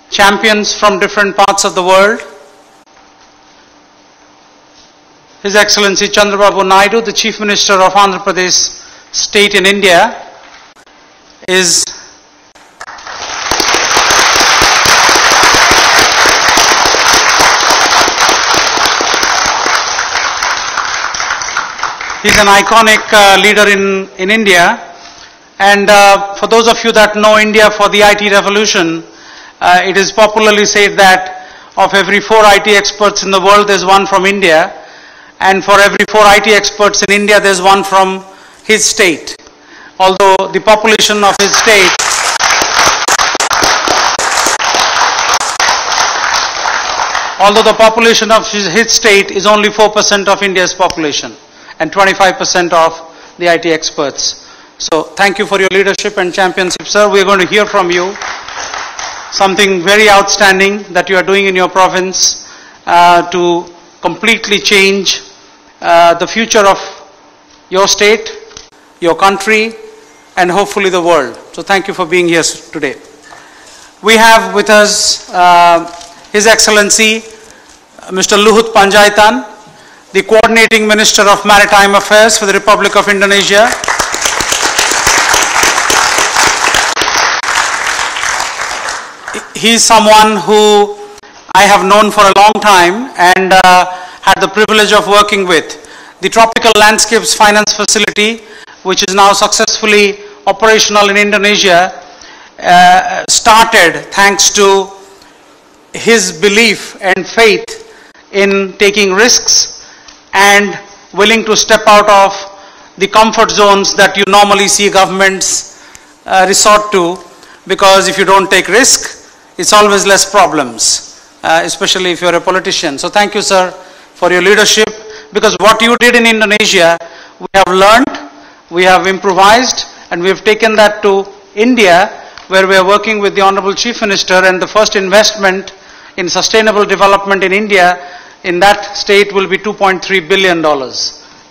champions from different parts of the world. His Excellency Chandrababu Naidu, the Chief Minister of Andhra Pradesh state in India, is he's an iconic leader in India. And for those of you that know India for the IT revolution, it is popularly said that of every 4 IT experts in the world, there's one from India. And for every 4 IT experts in India, there's one from his state. Although the population of his state is only 4% of India's population and 25% of the IT experts. So thank you for your leadership and championship, sir. We're going to hear from you something very outstanding that you are doing in your province to completely change the future of your state, your country, and hopefully the world. So thank you for being here today. We have with us His Excellency Mr. Luhut Panjaitan, the Coordinating Minister of Maritime Affairs for the Republic of Indonesia. He is someone who I have known for a long time and had the privilege of working with. The Tropical Landscapes Finance Facility, which is now successfully operational in Indonesia, started thanks to his belief and faith in taking risks and willing to step out of the comfort zones that you normally see governments resort to, because if you don't take risk, it's always less problems, especially if you're a politician. So thank you, sir, for your leadership, because what you did in Indonesia, we have learned, we have improvised, and we have taken that to India, where we are working with the Honorable Chief Minister, and the first investment in sustainable development in India, in that state, will be $2.3 billion.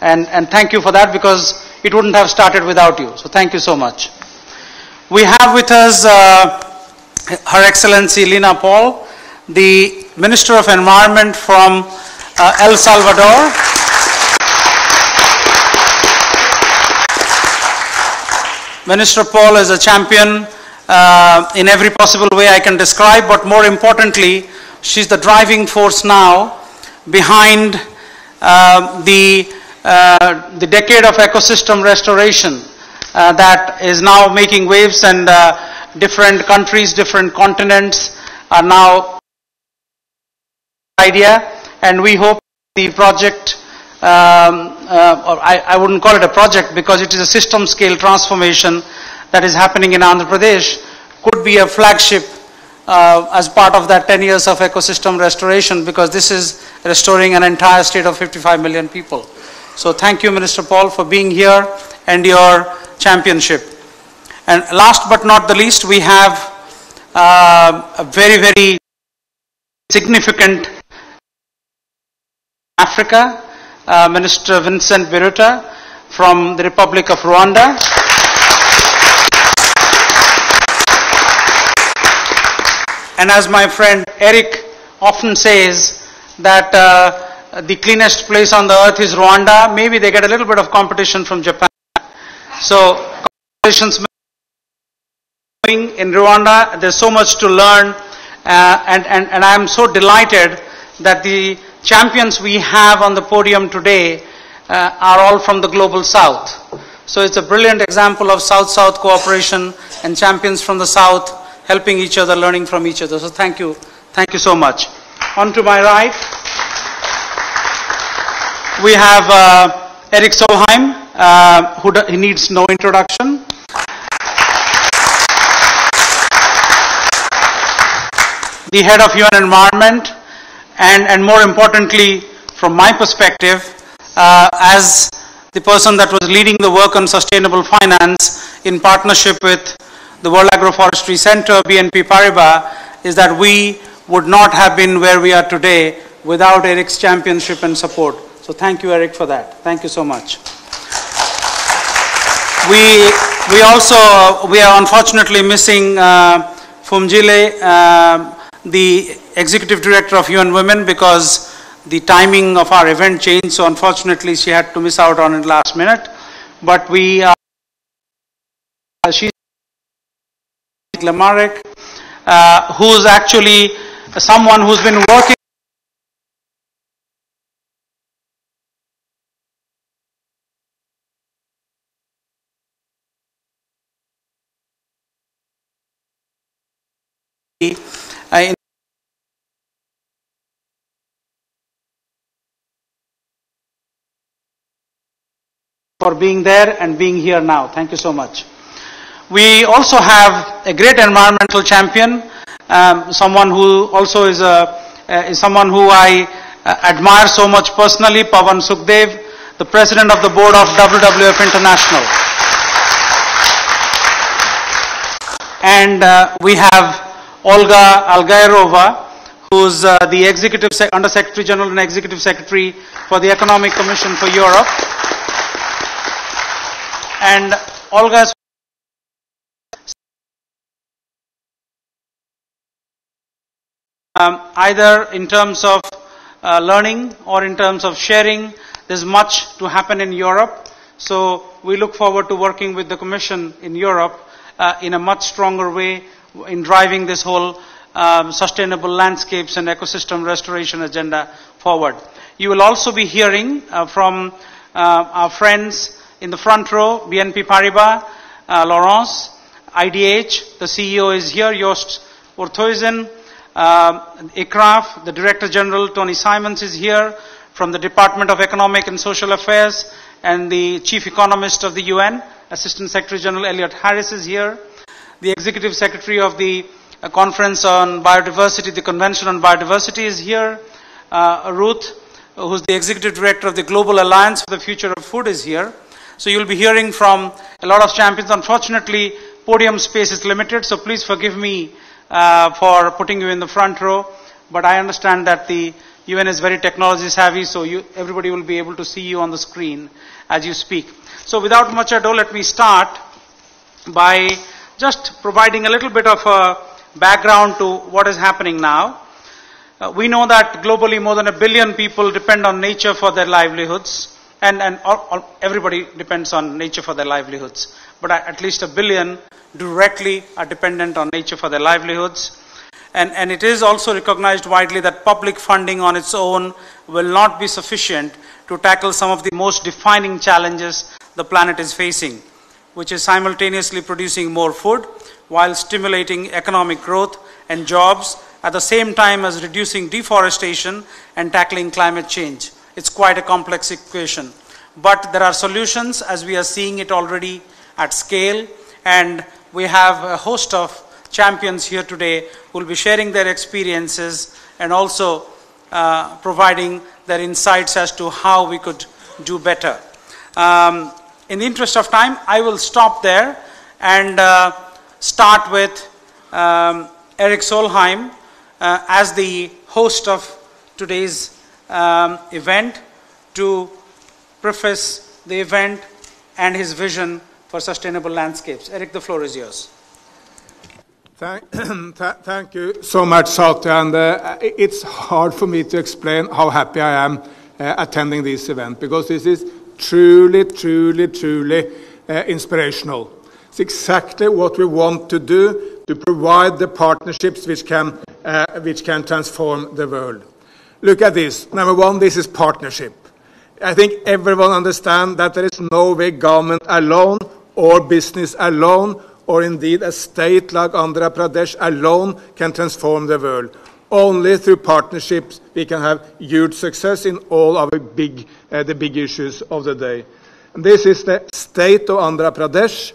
And thank you for that, because it wouldn't have started without you. So thank you so much. We have with us Her Excellency Lina Paul, the Minister of Environment from El Salvador. Minister Paul is a champion in every possible way I can describe, but more importantly, she's the driving force now behind the decade of ecosystem restoration that is now making waves, and different countries, different continents are now idea, and we hope the project, or I wouldn't call it a project because it is a system scale transformation that is happening in Andhra Pradesh, could be a flagship as part of that 10 years of ecosystem restoration, because this is restoring an entire state of 55 million people. So thank you, Minister Paul, for being here and your championship. And last but not the least, we have a very, very significant Africa, Minister Vincent Biruta from the Republic of Rwanda. And as my friend Eric often says, that the cleanest place on the earth is Rwanda. Maybe they get a little bit of competition from Japan. So competitions in Rwanda, there's so much to learn, and I'm so delighted that the champions we have on the podium today are all from the global south. So it's a brilliant example of South-South cooperation and champions from the south helping each other, learning from each other. So thank you so much. On to my right, we have Eric Solheim, he needs no introduction. The head of UN Environment, and more importantly, from my perspective, as the person that was leading the work on sustainable finance in partnership with the World Agroforestry Center, BNP Paribas, is that we would not have been where we are today without Eric's championship and support. So thank you, Eric, for that. Thank you so much. We are unfortunately missing Fumjile the Executive Director of UN Women, because the timing of our event changed, so unfortunately she had to miss out on it last minute. But we are, she's Lamarek, who's actually someone who's been working in for being there and being here now. Thank you so much. We also have a great environmental champion, someone who also is someone who I admire so much personally, Pawan Sukhdev, the president of the board of WWF International. And we have Olga Algairova, who's the Executive Under Secretary General and Executive Secretary for the Economic Commission for Europe. And Olga's either in terms of learning or in terms of sharing, there's much to happen in Europe. So we look forward to working with the Commission in Europe in a much stronger way in driving this whole sustainable landscapes and ecosystem restoration agenda forward. You will also be hearing from our friends in the front row, BNP Paribas, Laurence, IDH, the CEO is here, Joost Oorthuizen, ICRAF, the Director General, Tony Simons is here, from the Department of Economic and Social Affairs, and the Chief Economist of the UN, Assistant Secretary General Elliot Harris is here, the Executive Secretary of the Conference on Biodiversity, the Convention on Biodiversity is here, Ruth, who's the Executive Director of the Global Alliance for the Future of Food is here. So you'll be hearing from a lot of champions. Unfortunately, podium space is limited, so please forgive me for putting you in the front row. But I understand that the UN is very technology savvy, so everybody will be able to see you on the screen as you speak. So without much ado, let me start by just providing a little bit of a background to what is happening now. We know that globally more than 1 billion people depend on nature for their livelihoods. And everybody depends on nature for their livelihoods. But at least 1 billion directly are dependent on nature for their livelihoods. And it is also recognized widely that public funding on its own will not be sufficient to tackle some of the most defining challenges the planet is facing, which is simultaneously producing more food while stimulating economic growth and jobs at the same time as reducing deforestation and tackling climate change. It's quite a complex equation, but there are solutions as we are seeing it already at scale, and we have a host of champions here today who will be sharing their experiences and also providing their insights as to how we could do better. In the interest of time, I will stop there and start with Erik Solheim as the host of today's event to preface the event and his vision for sustainable landscapes. Erik, the floor is yours. Thank you so much, Satya. And it's hard for me to explain how happy I am attending this event, because this is truly inspirational. It's exactly what we want to do, to provide the partnerships which can transform the world. Look at this. Number one, this is partnership. I think everyone understands that there is no way government alone or business alone or indeed a state like Andhra Pradesh alone can transform the world. Only through partnerships we can have huge success in all our the big issues of the day. And this is the state of Andhra Pradesh.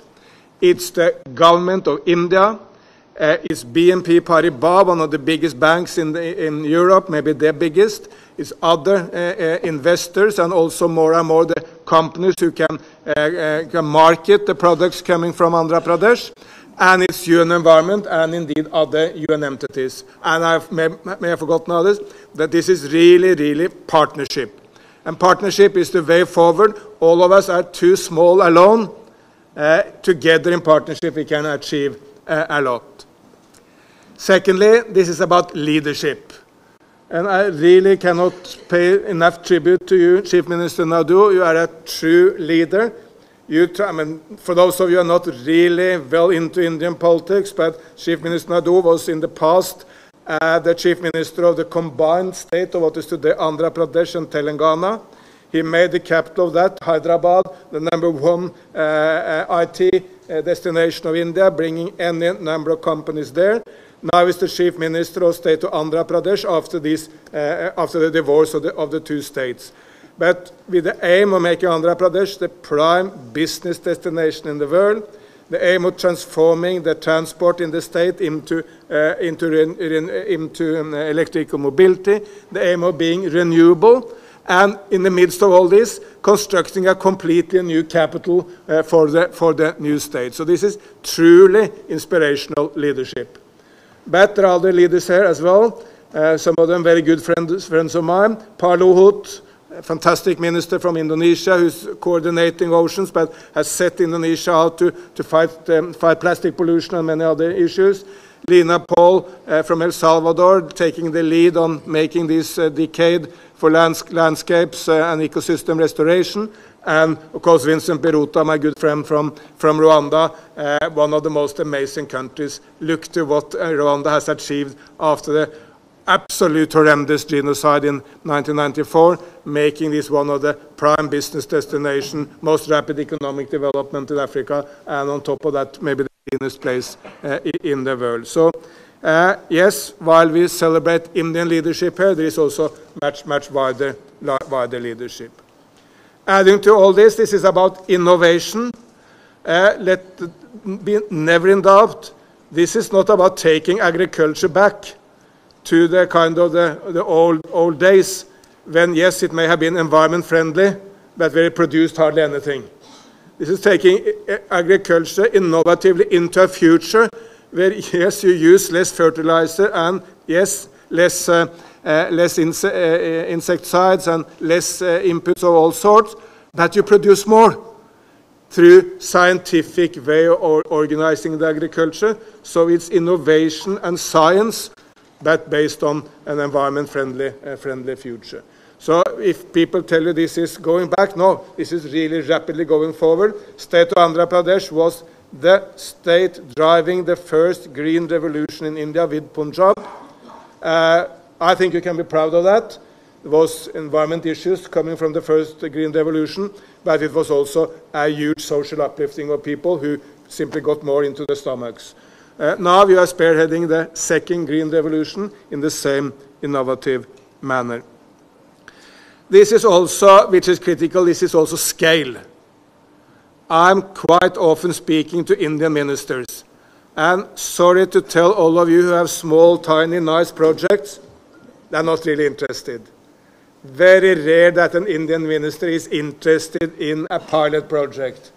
It's the government of India. It's BNP Paribas, one of the biggest banks in Europe, maybe the biggest. It's other investors and also more and more the companies who can market the products coming from Andhra Pradesh. And it's UN Environment and indeed other UN entities. And I may have forgotten others, that this is really partnership. And partnership is the way forward. All of us are too small alone. Together in partnership we can achieve a lot. Secondly, this is about leadership. And I really cannot pay enough tribute to you, Chief Minister Naidu. You are a true leader. For those of you who are not really well into Indian politics, but Chief Minister Naidu was in the past the Chief Minister of the combined state of what is today Andhra Pradesh and Telangana. He made the capital of that, Hyderabad, the #1 IT destination of India, bringing any number of companies there. Now he's the Chief Minister of State of Andhra Pradesh after the divorce of the two states. But with the aim of making Andhra Pradesh the prime business destination in the world, the aim of transforming the transport in the state into electrical mobility, the aim of being renewable, and in the midst of all this, constructing a completely new capital for the new state. So this is truly inspirational leadership. But there are other leaders here as well, some of them very good friends of mine. Pak Luhut, a fantastic minister from Indonesia who's coordinating oceans but has set Indonesia out to fight plastic pollution and many other issues. Lina Paul from El Salvador taking the lead on making this decade for landscapes and ecosystem restoration. And of course Vincent Biruta, my good friend from Rwanda, one of the most amazing countries. Look to what Rwanda has achieved after the absolute horrendous genocide in 1994, making this one of the prime business destination, most rapid economic development in Africa, and on top of that, maybe the cleanest place in the world. So, yes, while we celebrate Indian leadership here, there is also much wider leadership. Adding to all this, this is about innovation. Let be never in doubt, this is not about taking agriculture back to the kind of the old days when, yes, it may have been environment friendly, but where it produced hardly anything. This is taking agriculture innovatively into a future where, yes, you use less fertilizer and, yes, less insecticides and less inputs of all sorts, but you produce more through scientific way of organizing the agriculture. So it's innovation and science, but based on an environment-friendly future. So if people tell you this is going back, no, this is really rapidly going forward. State of Andhra Pradesh was the state driving the first green revolution in India with Punjab. I think you can be proud of that. There was environment issues coming from the first green revolution, but it was also a huge social uplifting of people who simply got more into their stomachs. Now we are spearheading the second green revolution in the same innovative manner. This is also, which is critical, this is also scale. I'm quite often speaking to Indian ministers, and sorry to tell all of you who have small, tiny, nice projects, they're not really interested. Very rare that an Indian minister is interested in a pilot project.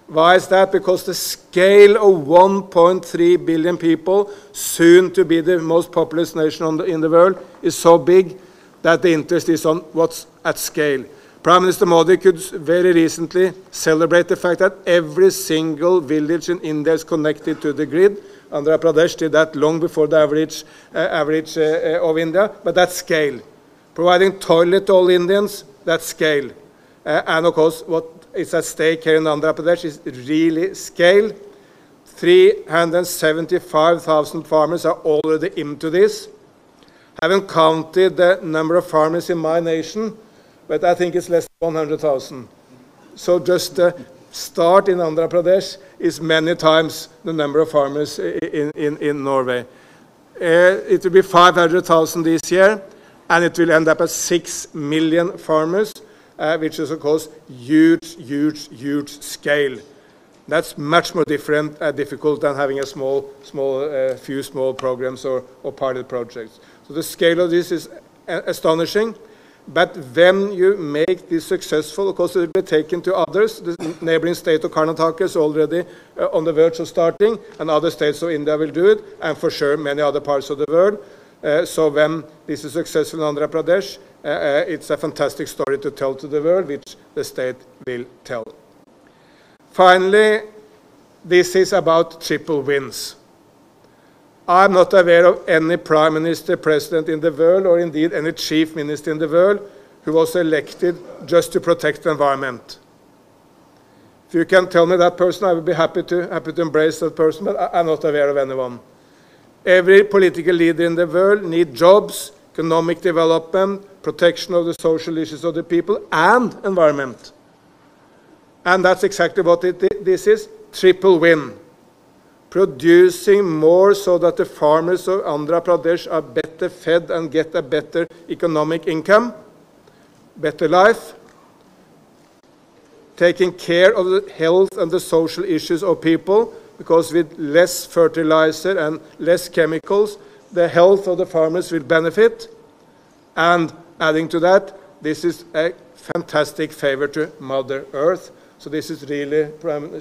Why is that? Because the scale of 1.3 billion people, soon to be the most populous nation in the world, is so big that the interest is on what's at scale. Prime Minister Modi could very recently celebrate the fact that every single village in India is connected to the grid. Andhra Pradesh did that long before the average of India, but that's scale. Providing toilet to all Indians, that's scale. And of course, what is at stake here in Andhra Pradesh is really scale. 375,000 farmers are already into this. Haven't counted the number of farmers in my nation, but I think it's less than 100,000. So just the start in Andhra Pradesh is many times the number of farmers in Norway. It will be 500,000 this year, and it will end up at 6 million farmers, which is, of course, huge scale. That's much more difficult than having a few small programs or pilot projects. So the scale of this is astonishing. But when you make this successful, of course, it will be taken to others. The neighboring state of Karnataka is already on the verge of starting, and other states of India will do it, and for sure many other parts of the world. So when this is successful in Andhra Pradesh, it's a fantastic story to tell to the world, which the state will tell. Finally, this is about triple wins. I'm not aware of any prime minister, president in the world, or indeed any chief minister in the world who was elected just to protect the environment. If you can tell me that person, I would be happy to embrace that person, but I'm not aware of anyone. Every political leader in the world needs jobs, economic development, protection of the social issues of the people, and environment. And that's exactly what this is, triple win. Producing more so that the farmers of Andhra Pradesh are better fed and get a better economic income, better life, taking care of the health and the social issues of people, because with less fertilizer and less chemicals, the health of the farmers will benefit. And adding to that, this is a fantastic favor to Mother Earth. So this is really,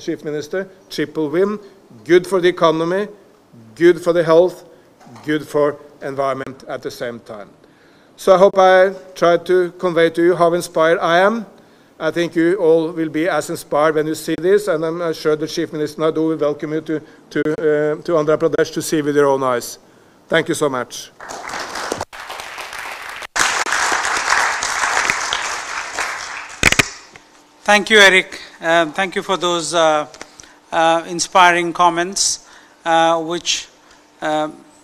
Chief Minister, triple win. Good for the economy, good for the health, good for environment at the same time. So I hope I tried to convey to you how inspired I am. I think you all will be as inspired when you see this, and I'm sure the Chief Minister Naidu will welcome you to Andhra Pradesh to see with your own eyes. Thank you so much. Thank you, Eric. Thank you for those inspiring comments, which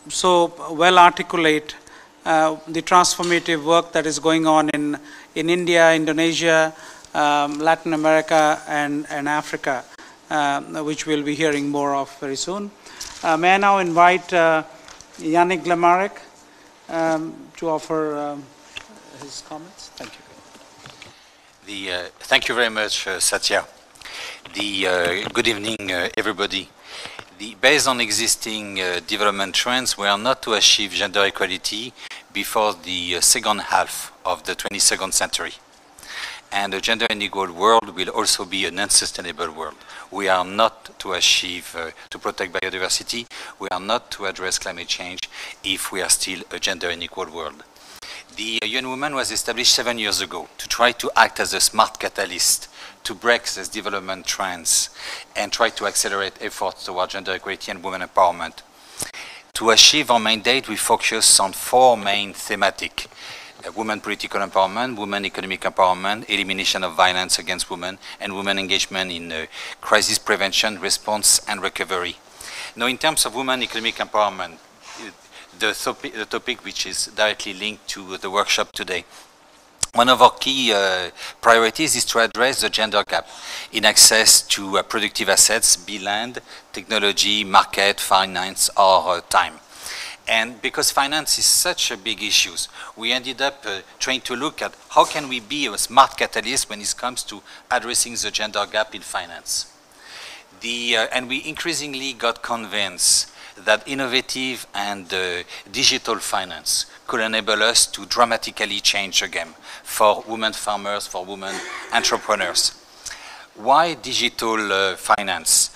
so well articulate the transformative work that is going on in India, Indonesia, Latin America, and Africa, which we'll be hearing more of very soon. May I now invite Yannick Lemarek to offer his comments. Thank you. Thank you very much, Satya. Good evening, everybody. Based on existing development trends, we are not to achieve gender equality before the second half of the 22nd century. And a gender unequal world will also be an unsustainable world. We are not to achieve, to protect biodiversity, we are not to address climate change if we are still a gender unequal world. The UN Women was established 7 years ago to try to act as a smart catalyst to break these development trends and try to accelerate efforts toward gender equality and women empowerment. To achieve our mandate, we focus on four main thematic: women political empowerment, women economic empowerment, elimination of violence against women, and women engagement in crisis prevention, response, and recovery. Now, in terms of women economic empowerment, the topic which is directly linked to the workshop today, one of our key priorities is to address the gender gap in access to productive assets, be land, technology, market, finance, or time. And because finance is such a big issue, we ended up trying to look at how can we be a smart catalyst when it comes to addressing the gender gap in finance. And we increasingly got convinced that innovative and digital finance could enable us to dramatically change the game for women farmers, for women entrepreneurs. Why digital finance?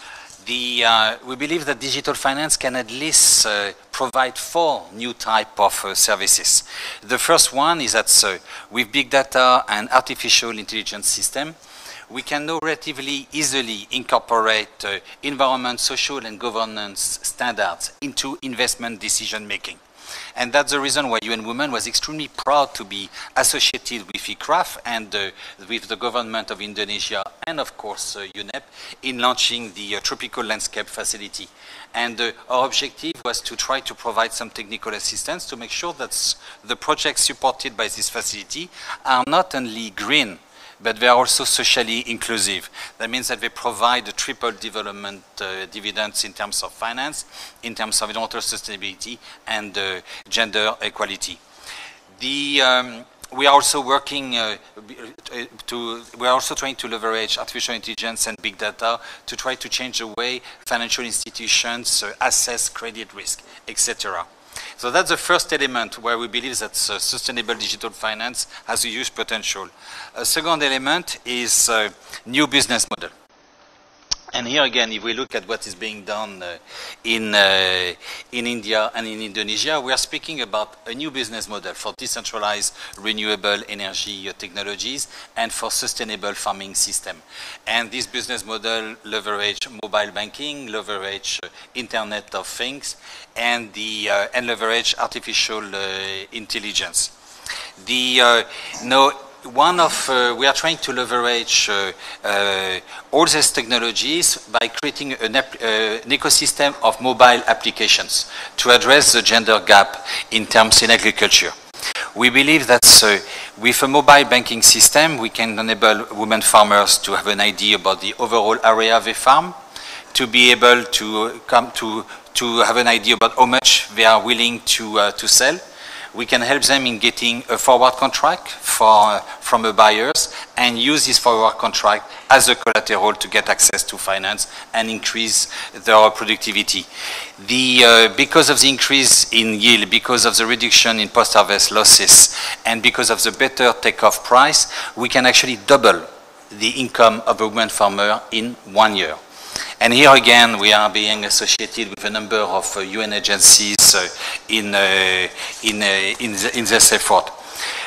We believe that digital finance can at least provide four new types of services. The first one is that with big data and artificial intelligence system, we can now relatively easily incorporate environment, social, and governance standards into investment decision making. And that's the reason why UN Women was extremely proud to be associated with ICRAF and with the government of Indonesia and, of course, UNEP in launching the Tropical Landscape Facility. And our objective was to try to provide some technical assistance to make sure that the projects supported by this facility are not only green, but they are also socially inclusive. That means that they provide a triple development dividends in terms of finance, in terms of environmental sustainability, and gender equality. We are also working we are also trying to leverage artificial intelligence and big data to try to change the way financial institutions assess credit risk, etc. So that's the first element where we believe that sustainable digital finance has a huge potential. A second element is new business model. And here again, if we look at what is being done in India and in Indonesia, we are speaking about a new business model for decentralized renewable energy technologies and for sustainable farming system. And this business model leverage mobile banking, leverage Internet of Things, and leverage artificial intelligence. We are trying to leverage all these technologies by creating an ecosystem of mobile applications to address the gender gap in agriculture. We believe that with a mobile banking system, we can enable women farmers to have an idea about the overall area they farm, to be able to have an idea about how much they are willing to sell. We can help them in getting a forward contract from the buyers and use this forward contract as a collateral to get access to finance and increase their productivity. Because of the increase in yield, because of the reduction in post-harvest losses, and because of the better takeoff price, we can actually double the income of a woman farmer in 1 year. And here again, we are being associated with a number of UN agencies in this effort.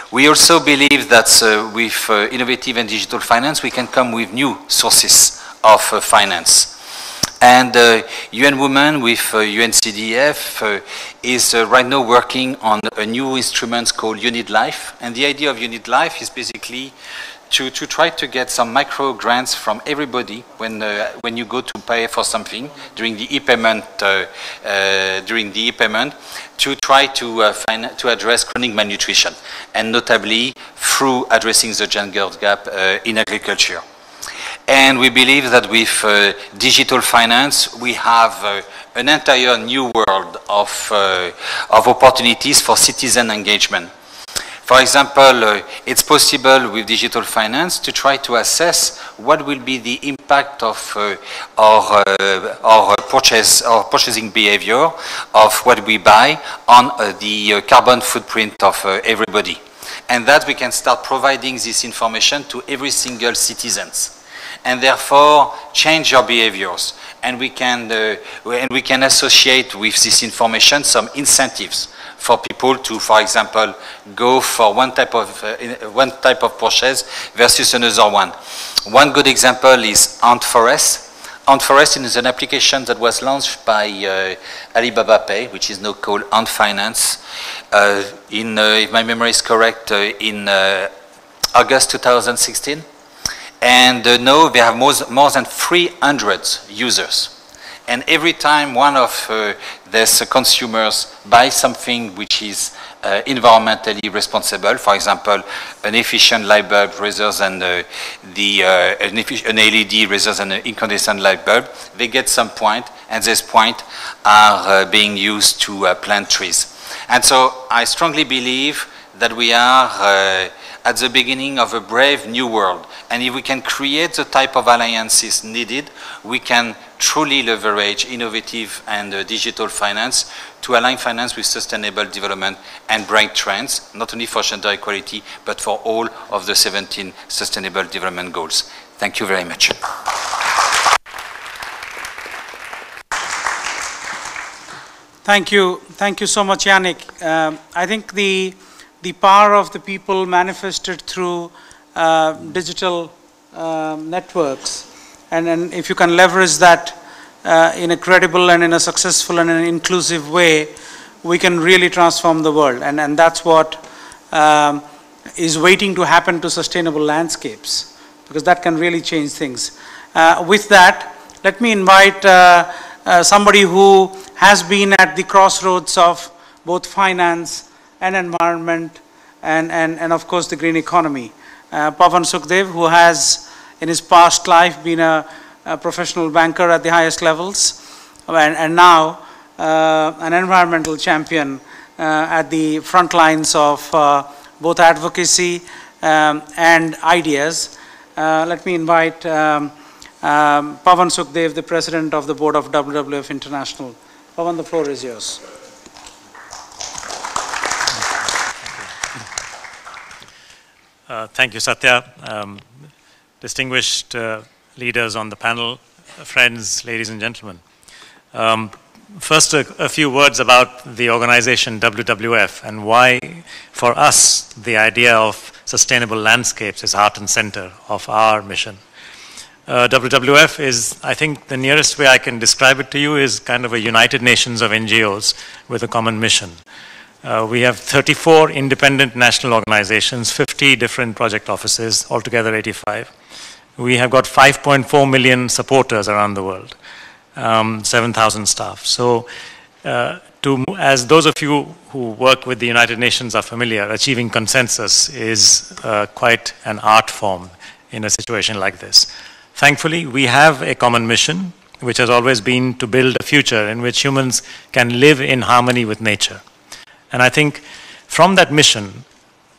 We also believe that with innovative and digital finance, we can come with new sources of finance. And UN Women with UNCDF is right now working on a new instrument called Unit Life. And the idea of Unit Life is basically to try to get some micro grants from everybody when you go to pay for something during the e-payment, to try to address chronic malnutrition, and notably through addressing the gender gap in agriculture. And we believe that with digital finance, we have an entire new world of opportunities for citizen engagement. For example, it's possible with digital finance to try to assess what will be the impact of our purchasing behavior of what we buy on the carbon footprint of everybody. And that we can start providing this information to every single citizens, and therefore change your behaviors. And we can associate with this information some incentives for people to, for example, go for one type of purchase versus another one. One good example is Ant Forest. Ant Forest is an application that was launched by Alibaba Pay, which is now called Ant Finance, if my memory is correct, in August 2016. And now they have more than 300 users. And every time one of these consumers buys something which is environmentally responsible, for example, an efficient light bulb rather than an LED rather than an incandescent light bulb, they get some point, and these points are being used to plant trees. And so I strongly believe that we are at the beginning of a brave new world. And if we can create the type of alliances needed, we can truly leverage innovative and digital finance to align finance with sustainable development and break trends, not only for gender equality, but for all of the 17 Sustainable Development Goals. Thank you very much. Thank you so much, Yannick. I think the power of the people manifested through digital networks, and if you can leverage that in a credible and in a successful and an inclusive way, we can really transform the world, and that's what is waiting to happen to sustainable landscapes, because that can really change things. With that, let me invite somebody who has been at the crossroads of both finance and environment and of course the green economy. Pavan Sukhdev, who has in his past life been a professional banker at the highest levels, and now an environmental champion at the front lines of both advocacy and ideas. Let me invite Pavan Sukhdev, the President of the Board of WWF International. Pavan, the floor is yours. Thank you, Satya. Distinguished leaders on the panel, friends, ladies and gentlemen. First, a few words about the organization WWF and why, for us, the idea of sustainable landscapes is heart and center of our mission. WWF is, I think, the nearest way I can describe it to you is kind of a United Nations of NGOs with a common mission. We have 34 independent national organizations, 50 different project offices, altogether 85. We have got 5.4 million supporters around the world, 7,000 staff. So, as those of you who work with the United Nations are familiar, achieving consensus is quite an art form in a situation like this. Thankfully, we have a common mission, which has always been to build a future in which humans can live in harmony with nature. And I think from that mission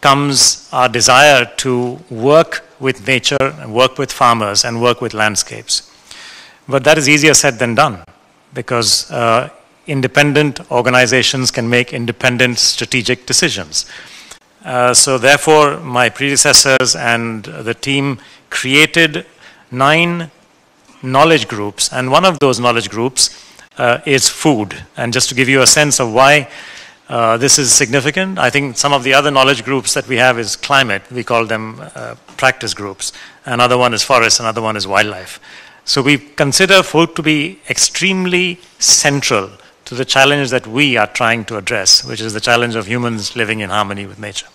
comes our desire to work with nature, and work with farmers, and work with landscapes. But that is easier said than done, because independent organizations can make independent strategic decisions. So therefore, my predecessors and the team created 9 knowledge groups, and one of those knowledge groups is food. And just to give you a sense of why this is significant, I think some of the other knowledge groups that we have is climate. We call them practice groups. Another one is forest, another one is wildlife. So we consider food to be extremely central to the challenge that we are trying to address, which is the challenge of humans living in harmony with nature.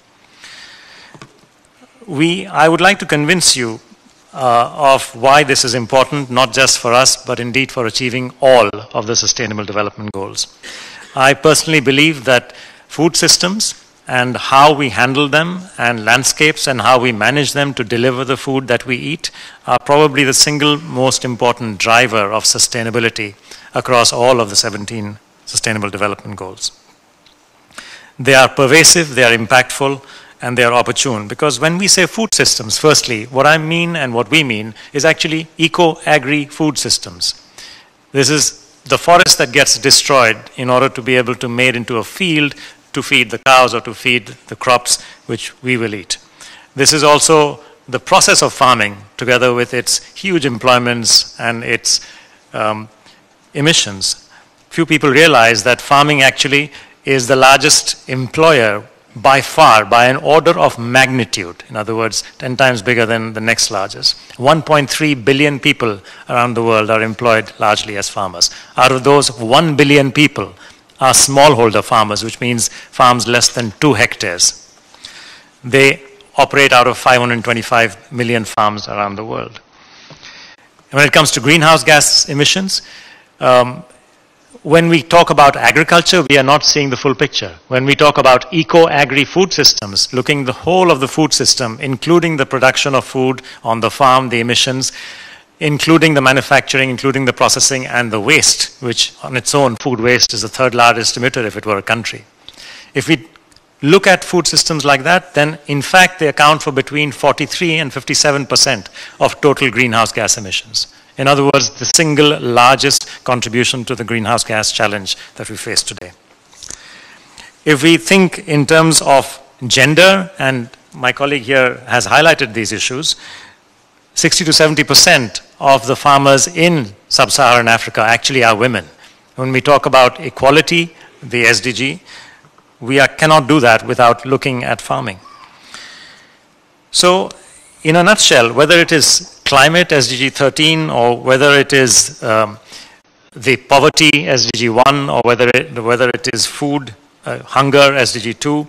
I would like to convince you of why this is important, not just for us, but indeed for achieving all of the Sustainable Development Goals. I personally believe that food systems and how we handle them, and landscapes and how we manage them to deliver the food that we eat, are probably the single most important driver of sustainability across all of the 17 Sustainable Development Goals. They are pervasive, they are impactful, and they are opportune. Because when we say food systems, firstly, what I mean and what we mean is actually eco-agri-food systems. This is the forest that gets destroyed in order to be able to made into a field to feed the cows or to feed the crops which we will eat. This is also the process of farming, together with its huge employments and its emissions. Few people realize that farming actually is the largest employer by far, by an order of magnitude. In other words, 10 times bigger than the next largest. 1.3 billion people around the world are employed largely as farmers. Out of those, 1 billion people are smallholder farmers, which means farms less than 2 hectares. They operate out of 525 million farms around the world. And when it comes to greenhouse gas emissions, when we talk about agriculture, we are not seeing the full picture. When we talk about eco-agri-food systems, looking the whole of the food system, including the production of food on the farm, the emissions, including the manufacturing, including the processing, and the waste, which on its own, food waste is the 3rd largest emitter if it were a country. If we look at food systems like that, then in fact they account for between 43 and 57% of total greenhouse gas emissions. In other words, the single largest contribution to the greenhouse gas challenge that we face today. If we think in terms of gender, and my colleague here has highlighted these issues, 60 to 70% of the farmers in sub-Saharan Africa actually are women. When we talk about equality, the SDG, we cannot do that without looking at farming. So, in a nutshell, whether it is climate, SDG 13, or whether it is the poverty, SDG 1, or whether it is food, hunger, SDG 2,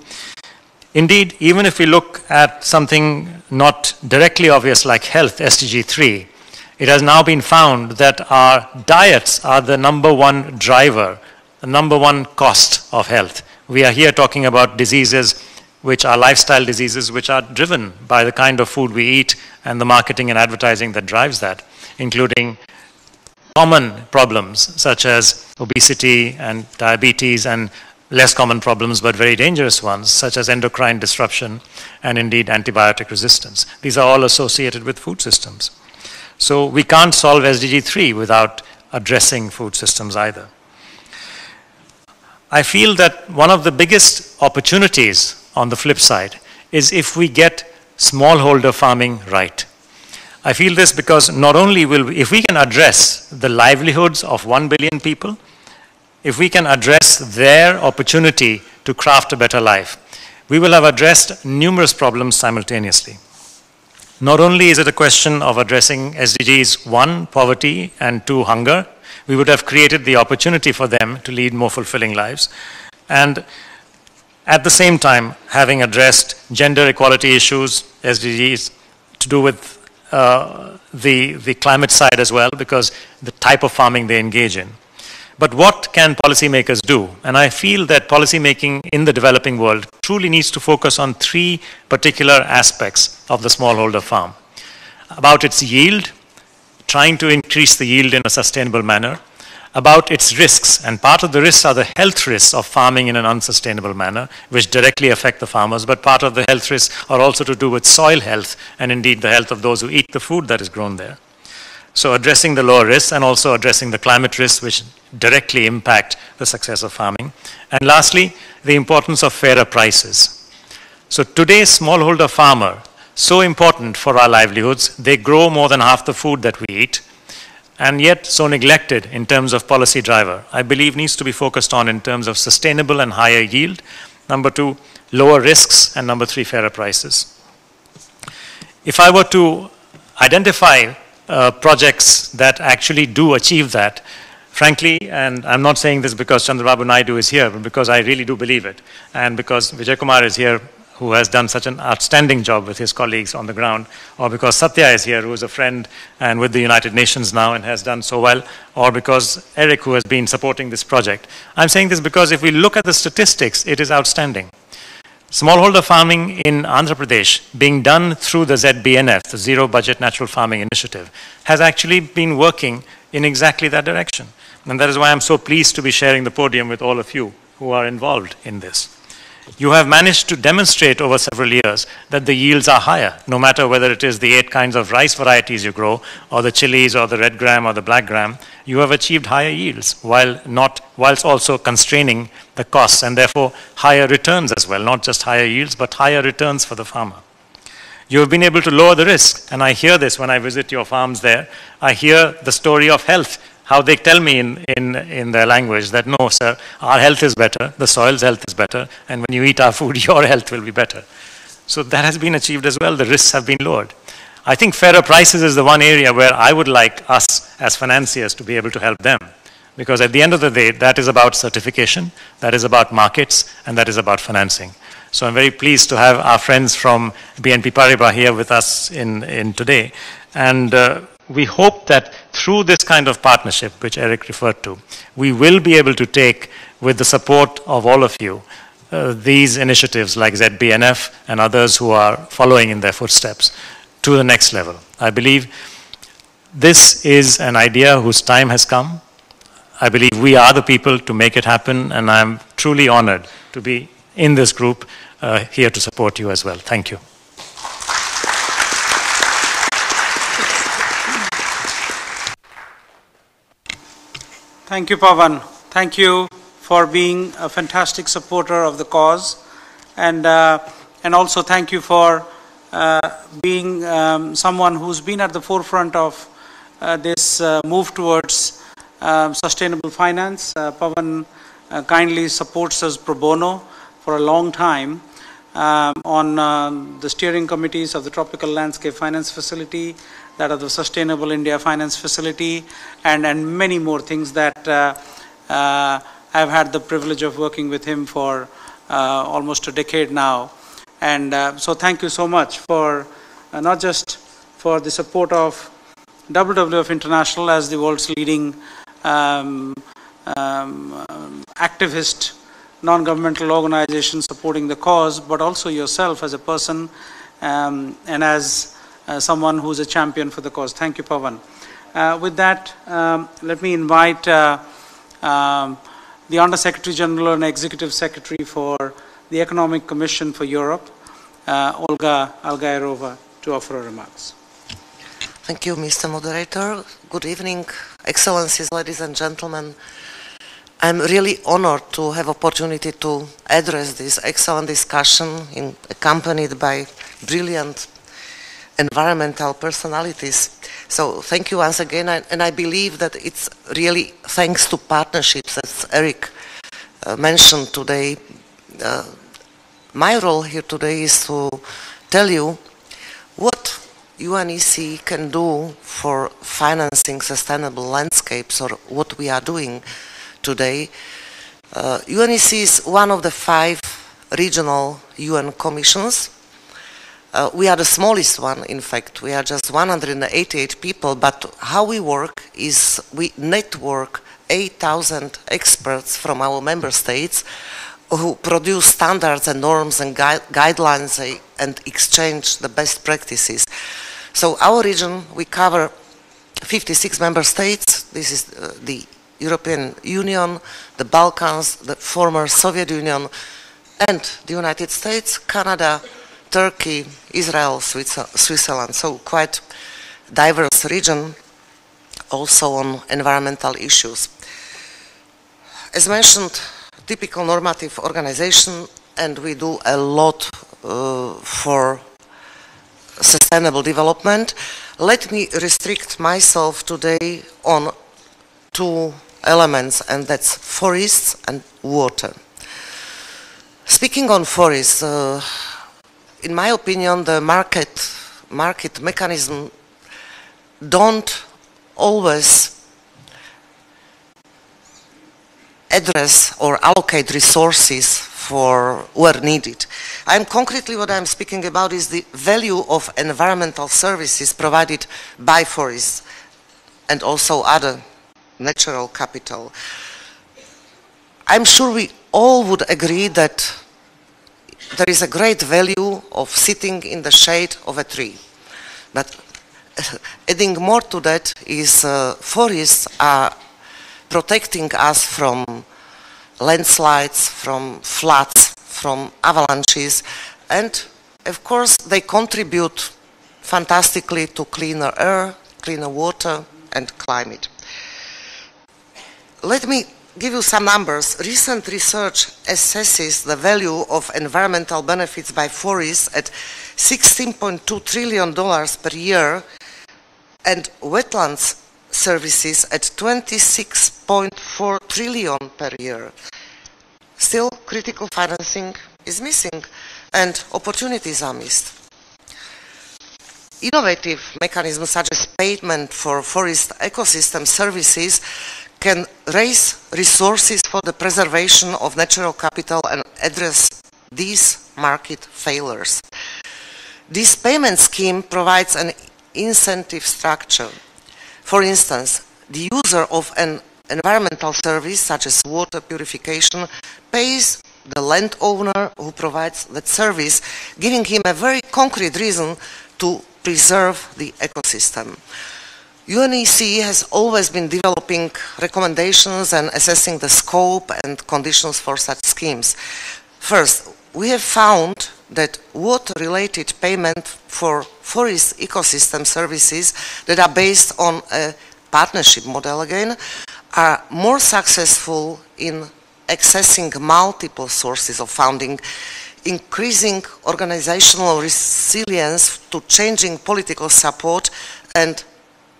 indeed, even if we look at something not directly obvious like health, SDG 3, it has now been found that our diets are the #1 driver, the #1 cost of health. We are here talking about diseases which are lifestyle diseases which are driven by the kind of food we eat and the marketing and advertising that drives that, including common problems such as obesity and diabetes, and less common problems but very dangerous ones such as endocrine disruption and indeed antibiotic resistance. These are all associated with food systems. So we can't solve SDG 3 without addressing food systems either. I feel that one of the biggest opportunities on the flip side is if we get smallholder farming right. I feel this because not only if we can address the livelihoods of 1 billion people, if we can address their opportunity to craft a better life, we will have addressed numerous problems simultaneously. Not only is it a question of addressing SDGs 1, poverty, and 2, hunger, we would have created the opportunity for them to lead more fulfilling lives. And at the same time, having addressed gender equality issues, SDGs, to do with the climate side as well, because the type of farming they engage in. But what can policymakers do? And I feel that policymaking in the developing world truly needs to focus on 3 particular aspects of the smallholder farm. About its yield, trying to increase the yield in a sustainable manner, about its risks, and part of the risks are the health risks of farming in an unsustainable manner, which directly affect the farmers, but part of the health risks are also to do with soil health, and indeed the health of those who eat the food that is grown there. So addressing the lower risks and also addressing the climate risks, which directly impact the success of farming. And lastly, the importance of fairer prices. So today's smallholder farmer, so important for our livelihoods, they grow more than half the food that we eat, and yet so neglected in terms of policy driver, I believe needs to be focused on in terms of sustainable and higher yield. Number 2, lower risks, and number 3, fairer prices. If I were to identify projects that actually do achieve that, frankly, and I'm not saying this because Chandrababu Naidu is here, but because I really do believe it, and because Vijay Kumar is here, who has done such an outstanding job with his colleagues on the ground, or because Satya is here, who is a friend and with the United Nations now and has done so well, or because Eric, who has been supporting this project. I'm saying this because if we look at the statistics, it is outstanding. Smallholder farming in Andhra Pradesh, being done through the ZBNF, the Zero Budget Natural Farming Initiative, has actually been working in exactly that direction. And that is why I'm so pleased to be sharing the podium with all of you who are involved in this. You have managed to demonstrate over several years that the yields are higher, no matter whether it is the 8 kinds of rice varieties you grow, or the chilies, or the red gram, or the black gram. You have achieved higher yields, whilst also constraining the costs, and therefore higher returns as well, not just higher yields, but higher returns for the farmer. You have been able to lower the risk, and I hear this when I visit your farms there. I hear the story of health, how they tell me in their language that, no, sir, our health is better, the soil's health is better, and when you eat our food, your health will be better. So that has been achieved as well. The risks have been lowered. I think fairer prices is the one area where I would like us as financiers to be able to help them. Because at the end of the day, that is about certification, that is about markets, and that is about financing. So I'm very pleased to have our friends from BNP Paribas here with us in today. And we hope that through this kind of partnership, which Eric referred to, we will be able to take, with the support of all of you, these initiatives like ZBNF and others who are following in their footsteps to the next level. I believe this is an idea whose time has come. I believe we are the people to make it happen, and I'm truly honored to be in this group here to support you as well. Thank you. Thank you, Pavan. Thank you for being a fantastic supporter of the cause, and also thank you for being someone who's been at the forefront of this move towards sustainable finance. Pavan kindly supports us pro bono for a long time on the steering committees of the Tropical Landscape Finance Facility, that of the Sustainable India Finance Facility, and many more things that I've had the privilege of working with him for almost a decade now. And so thank you so much for not just for the support of WWF International as the world's leading activist non-governmental organization supporting the cause, but also yourself as a person and as someone who's a champion for the cause. Thank you, Pavan. With that, let me invite the Under Secretary General and Executive Secretary for the Economic Commission for Europe, Olga Algairova, to offer her remarks. Thank you, Mr. Moderator. Good evening, Excellencies, ladies and gentlemen. I'm really honored to have opportunity to address this excellent discussion accompanied by brilliant environmental personalities. So thank you once again, and I believe that it's really thanks to partnerships, as Eric mentioned today. My role here today is to tell you what UNEC can do for financing sustainable landscapes, or what we are doing today. UNEC is one of the 5 regional UN commissions. We are the smallest one, in fact. We are just 188 people, but how we work is we network 8,000 experts from our member states who produce standards and norms and guidelines and exchange the best practices. So our region, we cover 56 member states. This is the European Union, the Balkans, the former Soviet Union, and the United States, Canada, Turkey, Israel, Switzerland. So quite diverse region, also on environmental issues. As mentioned, typical normative organization, and we do a lot for sustainable development. Let me restrict myself today on 2 elements, and that's forests and water. Speaking on forests, in my opinion, the market mechanism don't always address or allocate resources for where needed. Concretely what I'm speaking about is the value of environmental services provided by forests and also other natural capital. I'm sure we all would agree that there is a great value of sitting in the shade of a tree. But adding more to that is forests are protecting us from landslides, from floods, from avalanches, and of course they contribute fantastically to cleaner air, cleaner water, and climate. Let me give you some numbers. Recent research assesses the value of environmental benefits by forests at $16.2 trillion per year and wetlands services at 26.4 trillion per year. Still, critical financing is missing and opportunities are missed. Innovative mechanisms such as payment for forest ecosystem services can raise resources for the preservation of natural capital and address these market failures. This payment scheme provides an incentive structure. For instance, the user of an environmental service such as water purification pays the landowner who provides that service, giving him a very concrete reason to preserve the ecosystem. UNEC has always been developing recommendations and assessing the scope and conditions for such schemes. First, we have found that water-related payment for forest ecosystem services that are based on a partnership model again are more successful in accessing multiple sources of funding, increasing organizational resilience to changing political support, and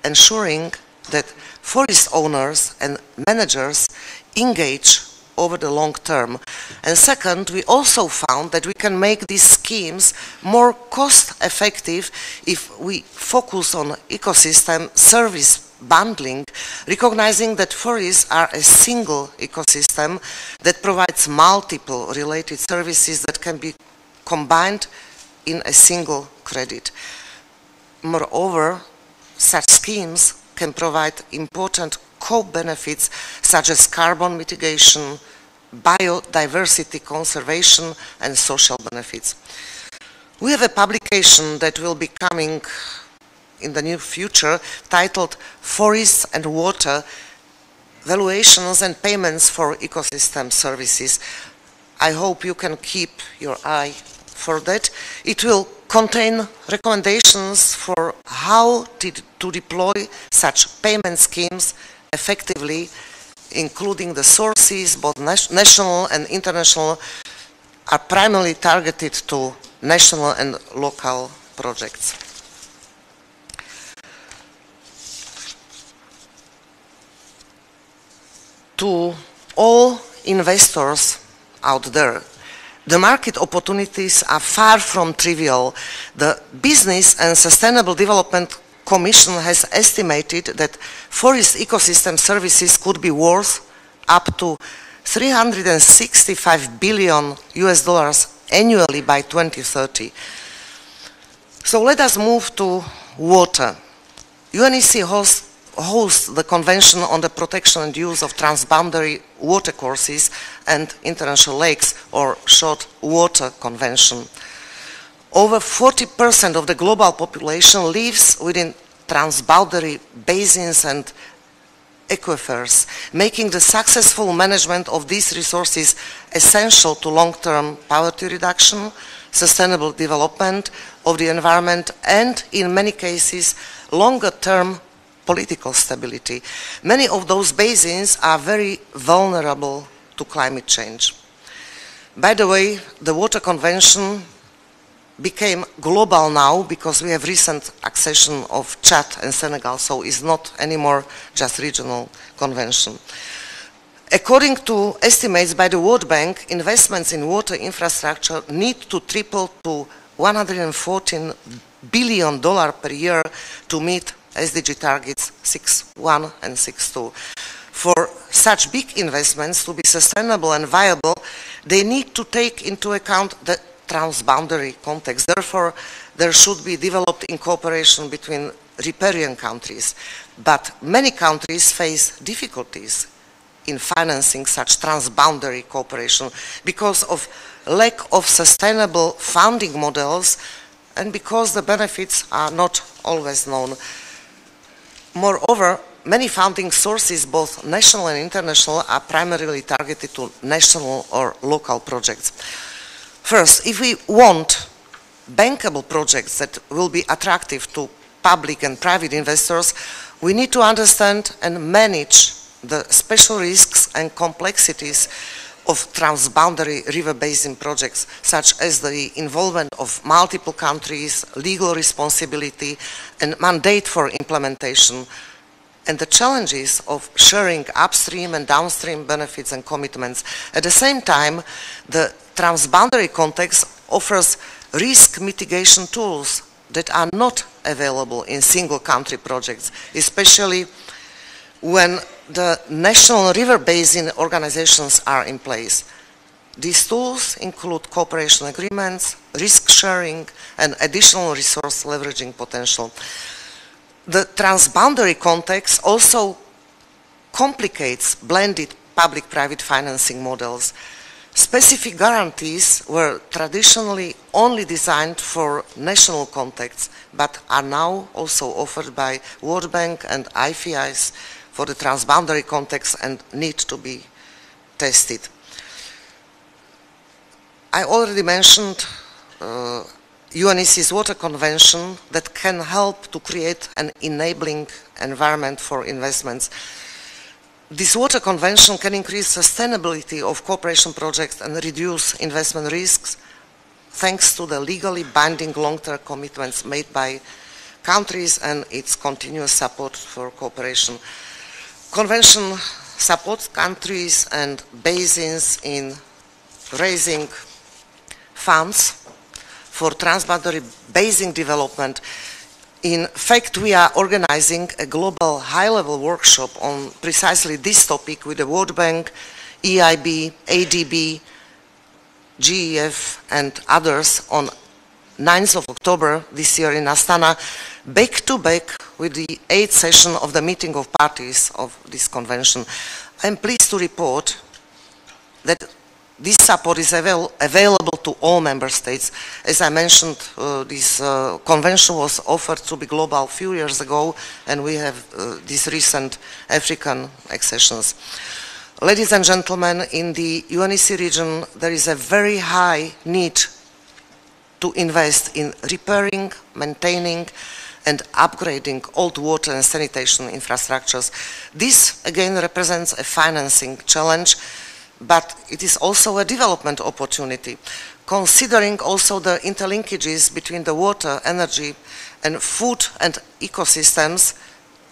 ensuring that forest owners and managers engage over the long term. And second, we also found that we can make these schemes more cost effective if we focus on ecosystem service bundling, recognizing that forests are a single ecosystem that provides multiple related services that can be combined in a single credit. Moreover, such schemes can provide important co-benefits such as carbon mitigation, biodiversity conservation, and social benefits. We have a publication that will be coming in the near future titled Forests and Water, Valuations and Payments for Ecosystem Services. I hope you can keep your eye for that. It will contain recommendations for how to deploy such payment schemes effectively, including the sources, both national and international, are primarily targeted to national and local projects. To all investors out there, the market opportunities are far from trivial. The Business and Sustainable Development Commission has estimated that forest ecosystem services could be worth up to $365 billion annually by 2030. So let us move to water. UNEC hosts the Convention on the Protection and Use of Transboundary Watercourses and International Lakes, or short Water Convention. Over 40% of the global population lives within transboundary basins and aquifers, making the successful management of these resources essential to long-term poverty reduction, sustainable development of the environment, and in many cases, longer-term political stability. Many of those basins are very vulnerable to climate change. By the way, the Water Convention became global now because we have recent accession of Chad and Senegal, so it's not anymore just regional convention. According to estimates by the World Bank, investments in water infrastructure need to triple to $114 billion per year to meet SDG targets 6.1 and 6.2. For such big investments to be sustainable and viable, they need to take into account the transboundary context. Therefore, there should be developed in cooperation between riparian countries. But many countries face difficulties in financing such transboundary cooperation because of lack of sustainable funding models and because the benefits are not always known. Moreover, many funding sources, both national and international, are primarily targeted to national or local projects. First, if we want bankable projects that will be attractive to public and private investors, we need to understand and manage the special risks and complexities of transboundary river basin projects, such as the involvement of multiple countries, legal responsibility, and mandate for implementation, and the challenges of sharing upstream and downstream benefits and commitments. At the same time, the transboundary context offers risk mitigation tools that are not available in single country projects, especially when the national river basin organizations are in place. These tools include cooperation agreements, risk sharing, and additional resource leveraging potential. The transboundary context also complicates blended public-private financing models. Specific guarantees were traditionally only designed for national contexts, but are now also offered by World Bank and IFIs for the transboundary context and need to be tested. I already mentioned UNEC's Water Convention that can help to create an enabling environment for investments. This Water Convention can increase sustainability of cooperation projects and reduce investment risks thanks to the legally binding long-term commitments made by countries and its continuous support for cooperation. Convention supports countries and basins in raising funds for transboundary basin development. In fact, we are organizing a global high-level workshop on precisely this topic with the World Bank, EIB, ADB, GEF, and others on 9th of October this year in Astana, back-to-back with the 8th session of the meeting of parties of this convention. I am pleased to report that this support is available to all member states. As I mentioned, this convention was offered to be global a few years ago, and we have these recent African accessions. Ladies and gentlemen, in the UNEC region, there is a very high need to invest in repairing, maintaining, and upgrading old water and sanitation infrastructures. This, again, represents a financing challenge, but it is also a development opportunity, considering also the interlinkages between the water, energy, and food and ecosystems.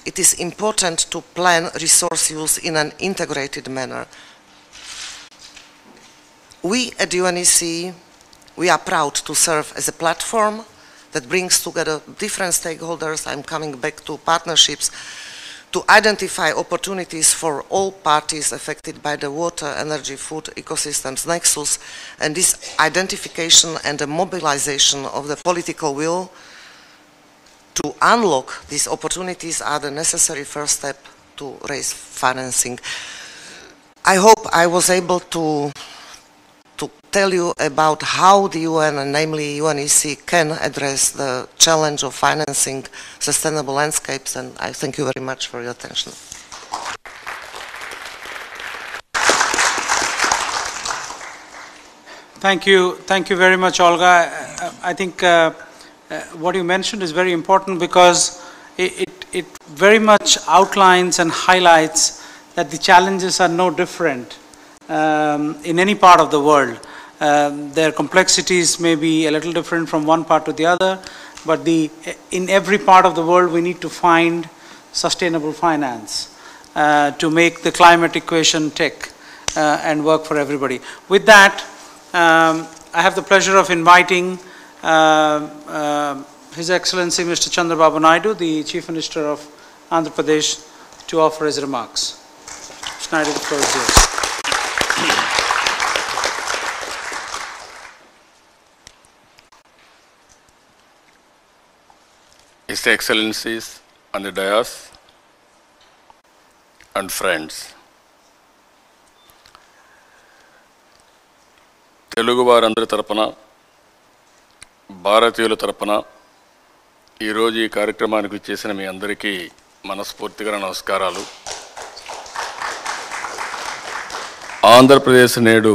it is important to plan resource use in an integrated manner. We at UNEC, we are proud to serve as a platform that brings together different stakeholders. I'm coming back to partnerships, to identify opportunities for all parties affected by the water, energy, food ecosystems nexus, and this identification and the mobilization of the political will to unlock these opportunities are the necessary first step to raise financing. I hope I was able to tell you about how the UN, and namely UNEC, can address the challenge of financing sustainable landscapes, and I thank you very much for your attention. Thank you very much, Olga. I think what you mentioned is very important because it very much outlines and highlights that the challenges are no different in any part of the world. Their complexities may be a little different from one part to the other, but in every part of the world we need to find sustainable finance to make the climate equation tick and work for everybody. With that, I have the pleasure of inviting His Excellency Mr. Chandrababu Naidu, the Chief Minister of Andhra Pradesh, to offer his remarks. Mr. Naidu, the floor is yours. His Excellencies on the dais and friends, Telugu వారందరి తరపున భారతీయుల తరపున ఈరోజు ఈ కార్యక్రమానికి చేసిన మీ అందరికీ మనస్ఫూర్తిగా నమస్కారాలు. ఆంధ్రప్రదేశ్ నేడు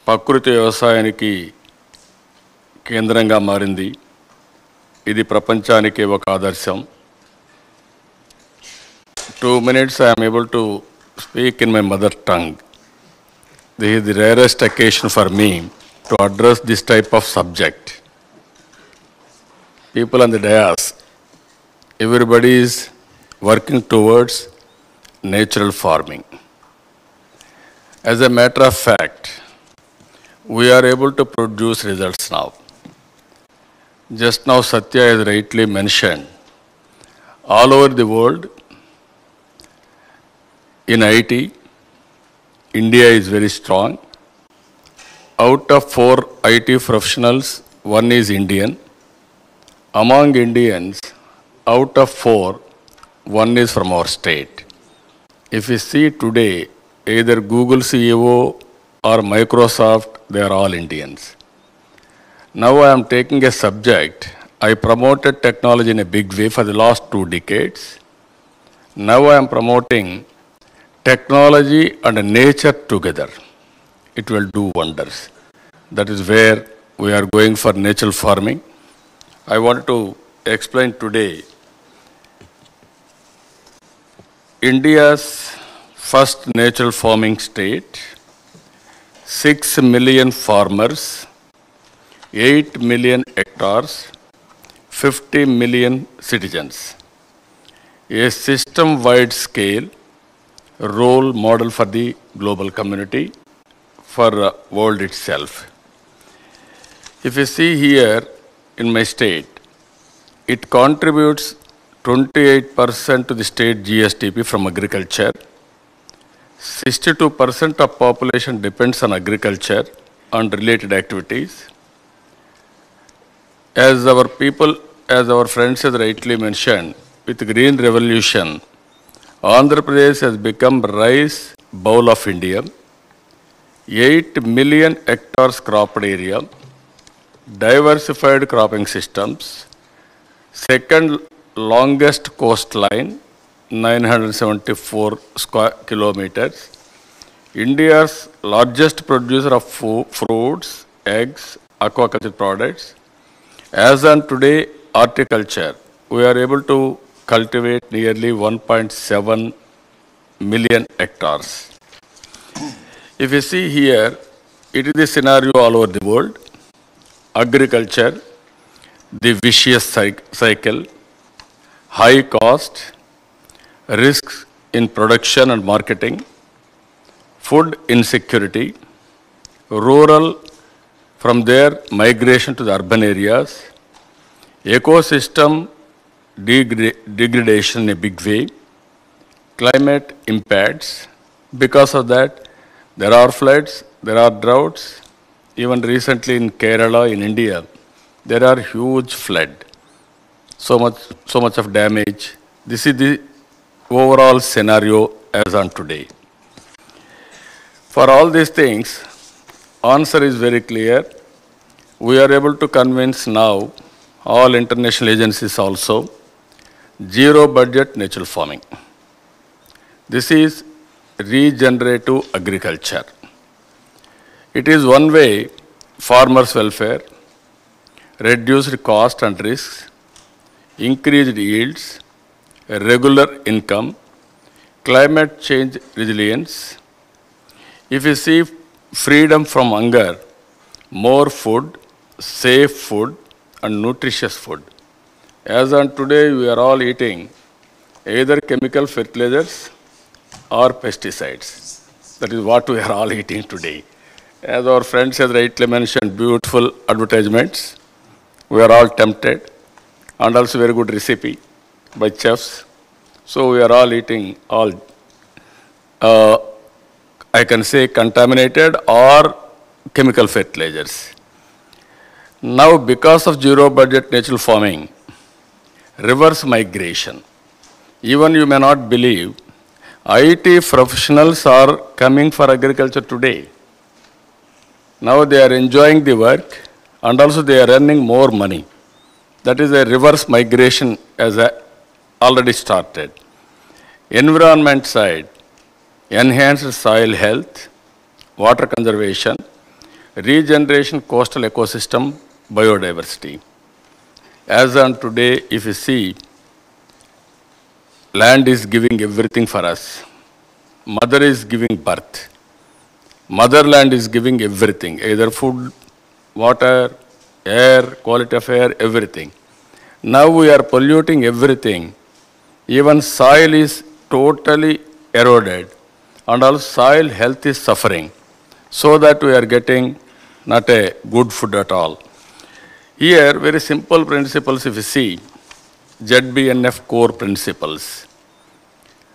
ప్రకృతి వ్యవసాయానికి కేంద్రంగా మారింది. ఇది ప్రపంచానికి ఒక ఆదర్శం. 2 minutes I am able to speak in my mother tongue. This is the rarest occasion for me to address this type of subject. People on the dais, everybody is working towards natural farming. As a matter of fact, we are able to produce results now. Just now Satya has rightly mentioned, all over the world, in IT, India is very strong. Out of 4 IT professionals, 1 is Indian. Among Indians, out of 4, 1 is from our state. If you see today, either Google CEO or Microsoft, they are all Indians. Now I am taking a subject. I promoted technology in a big way for the last 2 decades. Now I am promoting technology and nature together. It will do wonders. That is where we are going for natural farming. I want to explain today India's first natural farming state, 6 million farmers, 8 million hectares, 50 million citizens. A system-wide scale role model for the global community, for the world itself. If you see here in my state, it contributes 28% to the state GSDP from agriculture. 62% of population depends on agriculture and related activities. As our people, as our friends have rightly mentioned, with the Green Revolution, Andhra Pradesh has become rice bowl of India. 8 million hectares cropped area, diversified cropping systems, second longest coastline, 974 square kilometers, India's largest producer of fruits, eggs, aquaculture products. As on today, horticulture, we are able to cultivate nearly 1.7 million hectares. If you see here, it is the scenario all over the world. Agriculture, the vicious cycle, high cost, risks in production and marketing, food insecurity, rural, from there migration to the urban areas, ecosystem degradation in a big way, climate impacts. Because of that, there are floods, there are droughts. Even recently in Kerala, in India, there are huge flood. So much of damage. This is the overall scenario as on today. For all these things, answer is very clear. We are able to convince now all international agencies also, zero budget natural farming. This is regenerative agriculture. It is one way farmers' welfare, reduced cost and risks, increased yields, regular income, climate change resilience. If you see freedom from hunger, more food, safe food, and nutritious food. As on today, we are all eating either chemical fertilizers or pesticides. That is what we are all eating today. As our friends have rightly mentioned, beautiful advertisements. We are all tempted, and also very good recipe by chefs. So we are all eating all, I can say, contaminated or chemical fertilizers. Now, because of zero budget natural farming, reverse migration. Even you may not believe, IT professionals are coming for agriculture today. Now they are enjoying the work and also they are earning more money. That is a reverse migration as already started. Environment side, enhanced soil health, water conservation, regeneration coastal ecosystem, biodiversity. As on today, if you see, land is giving everything for us. Mother is giving birth. Motherland is giving everything, either food, water, air, quality of air, everything. Now we are polluting everything. Even soil is totally eroded and also soil health is suffering. So that we are getting not a good food at all. Here, very simple principles if you see, ZBNF core principles.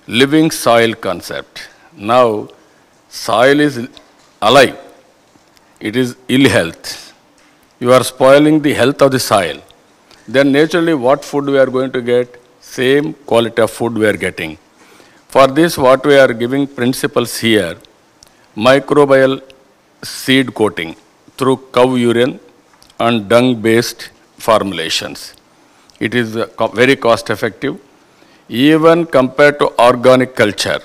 Living soil concept. Now, soil is alive. It is ill health. You are spoiling the health of the soil. Then naturally what food we are going to get? Same quality of food we are getting. For this what we are giving principles here, microbial seed coating through cow urine and dung based formulations. It is very cost effective. Even compared to organic culture,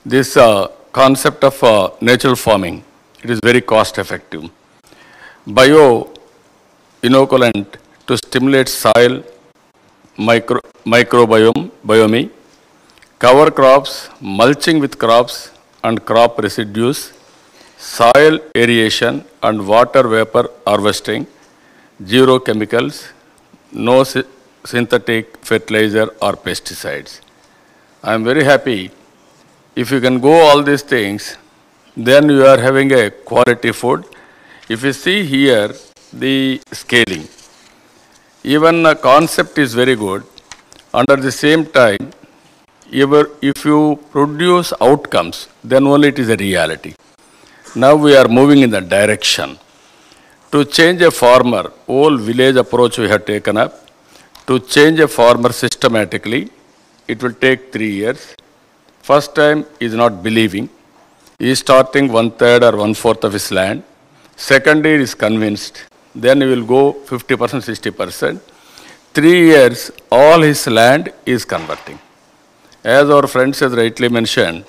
this concept of natural farming, it is very cost effective. Bio inoculant to stimulate soil microbiome, cover crops, mulching with crops and crop residues, soil aeration and water vapor harvesting, zero chemicals, no synthetic fertilizer or pesticides. I am very happy. If you can go all these things, then you are having a quality food. If you see here the scaling, even the concept is very good. Under the same time, if you produce outcomes, then only it is a reality. Now we are moving in that direction. To change a farmer, whole village approach we have taken up. To change a farmer systematically, it will take 3 years. First time he is not believing. He is starting 1/3 or 1/4 of his land. Second year is convinced. Then he will go 50%, 60%. 3 years, all his land is converting. As our friends has rightly mentioned,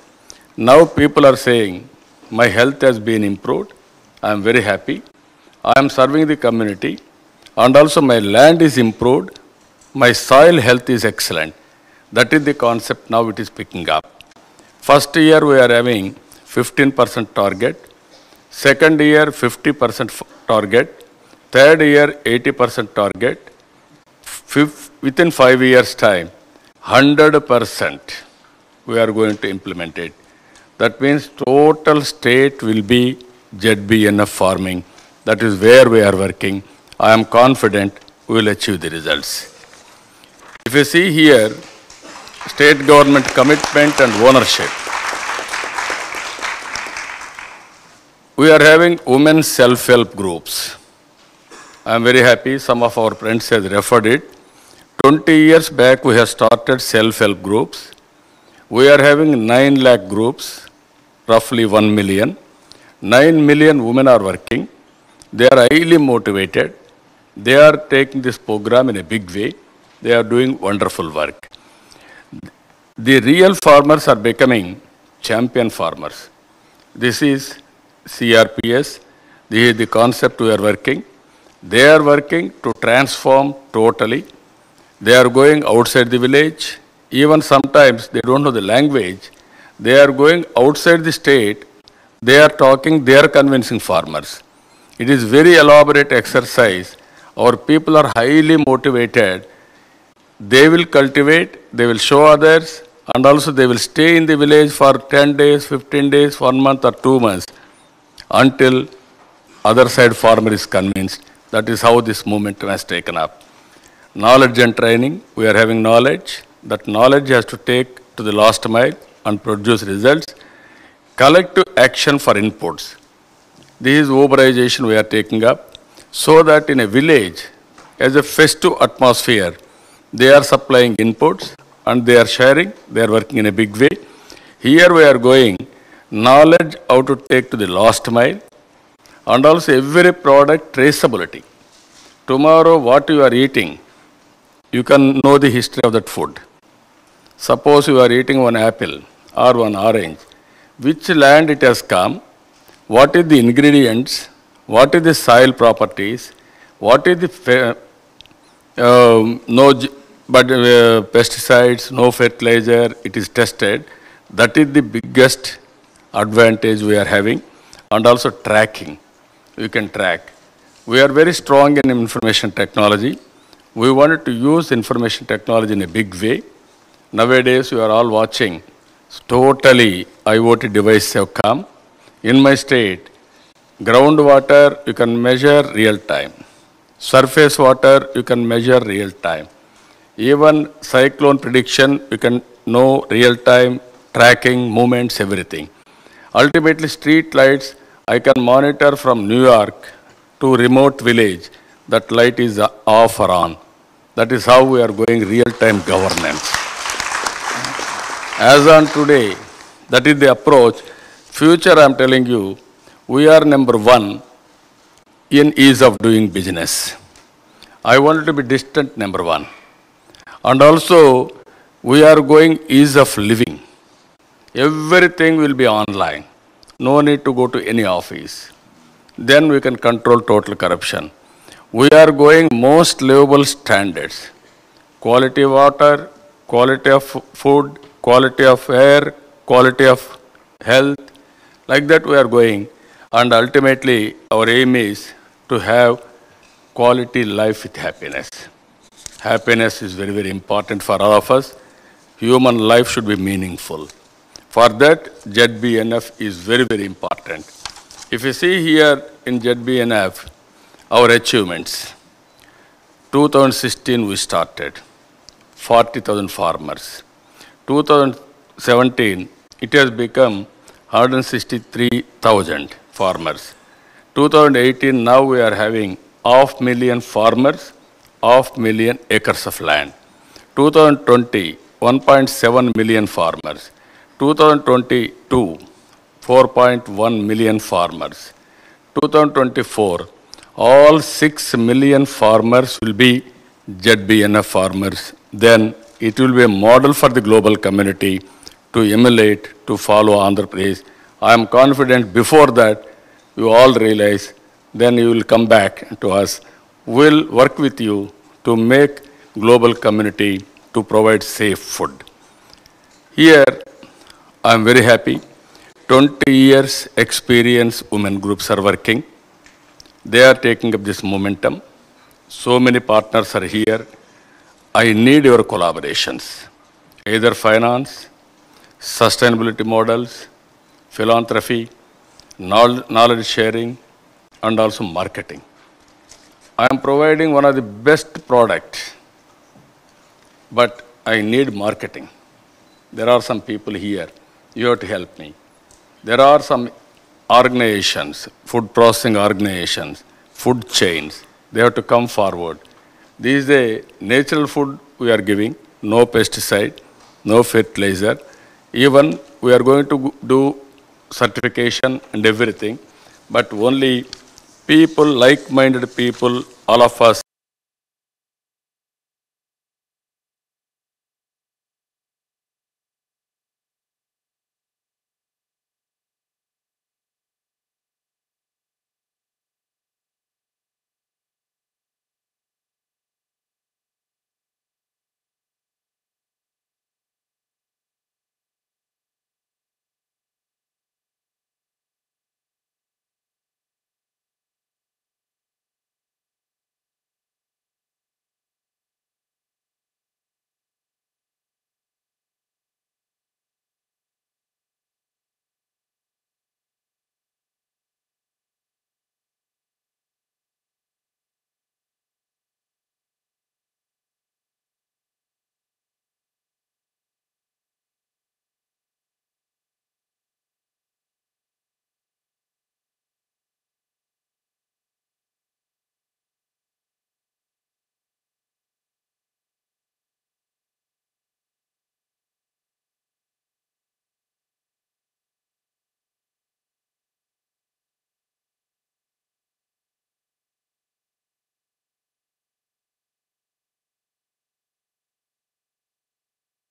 now people are saying, my health has been improved. I am very happy. I am serving the community. And also my land is improved. My soil health is excellent. That is the concept now it is picking up. First year we are having 15% target. Second year 50% target. Third year 80% target. Within 5 years time, 100% we are going to implement it. That means total state will be ZBNF farming. That is where we are working. I am confident we will achieve the results. If you see here, state government commitment and ownership. We are having women self-help groups. I am very happy some of our friends have referred it. 20 years back we have started self-help groups. We are having 9 lakh groups, roughly 1 million. 9 million women are working. They are highly motivated. They are taking this program in a big way. They are doing wonderful work. The real farmers are becoming champion farmers. This is CRPS. This is the concept we are working. They are working to transform totally. They are going outside the village. Even sometimes they don't know the language. They are going outside the state. They are talking, they are convincing farmers. It is very elaborate exercise. Our people are highly motivated. They will cultivate, they will show others, and also they will stay in the village for 10 days, 15 days, 1 month or 2 months until other side farmer is convinced. That is how this movement has taken up. Knowledge and training, we are having knowledge. That knowledge has to take to the last mile and produce results. Collective action for inputs. This is Uberization we are taking up so that in a village, as a festive atmosphere, they are supplying inputs and they are sharing, they are working in a big way. Here we are going, knowledge how to take to the last mile and also every product traceability. Tomorrow what you are eating, you can know the history of that food. Suppose you are eating one apple or one orange, which land it has come, what is the ingredients, what is the soil properties, what is the pesticides, no fertilizer, it is tested. That is the biggest advantage we are having. And also tracking, we can track. We are very strong in information technology. We wanted to use information technology in a big way. Nowadays, you are all watching, totally IoT devices have come. In my state, groundwater, you can measure real time. Surface water, you can measure real time. Even cyclone prediction, you can know real time, tracking, movements, everything. Ultimately, street lights, I can monitor from New York to remote village, that light is off or on. That is how we are going real-time governance. As on today, that is the approach. Future, I am telling you, we are number 1 in ease of doing business. I want to be distant number 1. And also, we are going ease of living. Everything will be online. No need to go to any office. Then we can control total corruption. We are going most livable standards. Quality of water, quality of food, quality of air, quality of health. Like that we are going. And ultimately, our aim is to have quality life with happiness. Happiness is very, very important for all of us. Human life should be meaningful. For that, ZBNF is very, very important. If you see here in ZBNF, our achievements. 2016 we started, 40,000 farmers. 2017, it has become 163,000 farmers. 2018, now we are having 500,000 farmers, 500,000 acres of land. 2020, 1.7 million farmers. 2022, 4.1 million farmers. 2024, all 6 million farmers will be ZBNF farmers. Then it will be a model for the global community to emulate, to follow Andhra Pradesh. I am confident before that you all realize, then you will come back to us. We will work with you to make global community to provide safe food. Here, I am very happy. 20 years experience women groups are working. They are taking up this momentum. So many partners are here. I need your collaborations. either finance, sustainability models, philanthropy, knowledge sharing, and also marketing. I am providing one of the best products, but I need marketing. There are some people here. You have to help me. There are some organizations, food processing organizations, food chains. They have to come forward. This is a natural food we are giving, no pesticide, no fertilizer. Even we are going to do certification and everything, but only people, like-minded people, all of us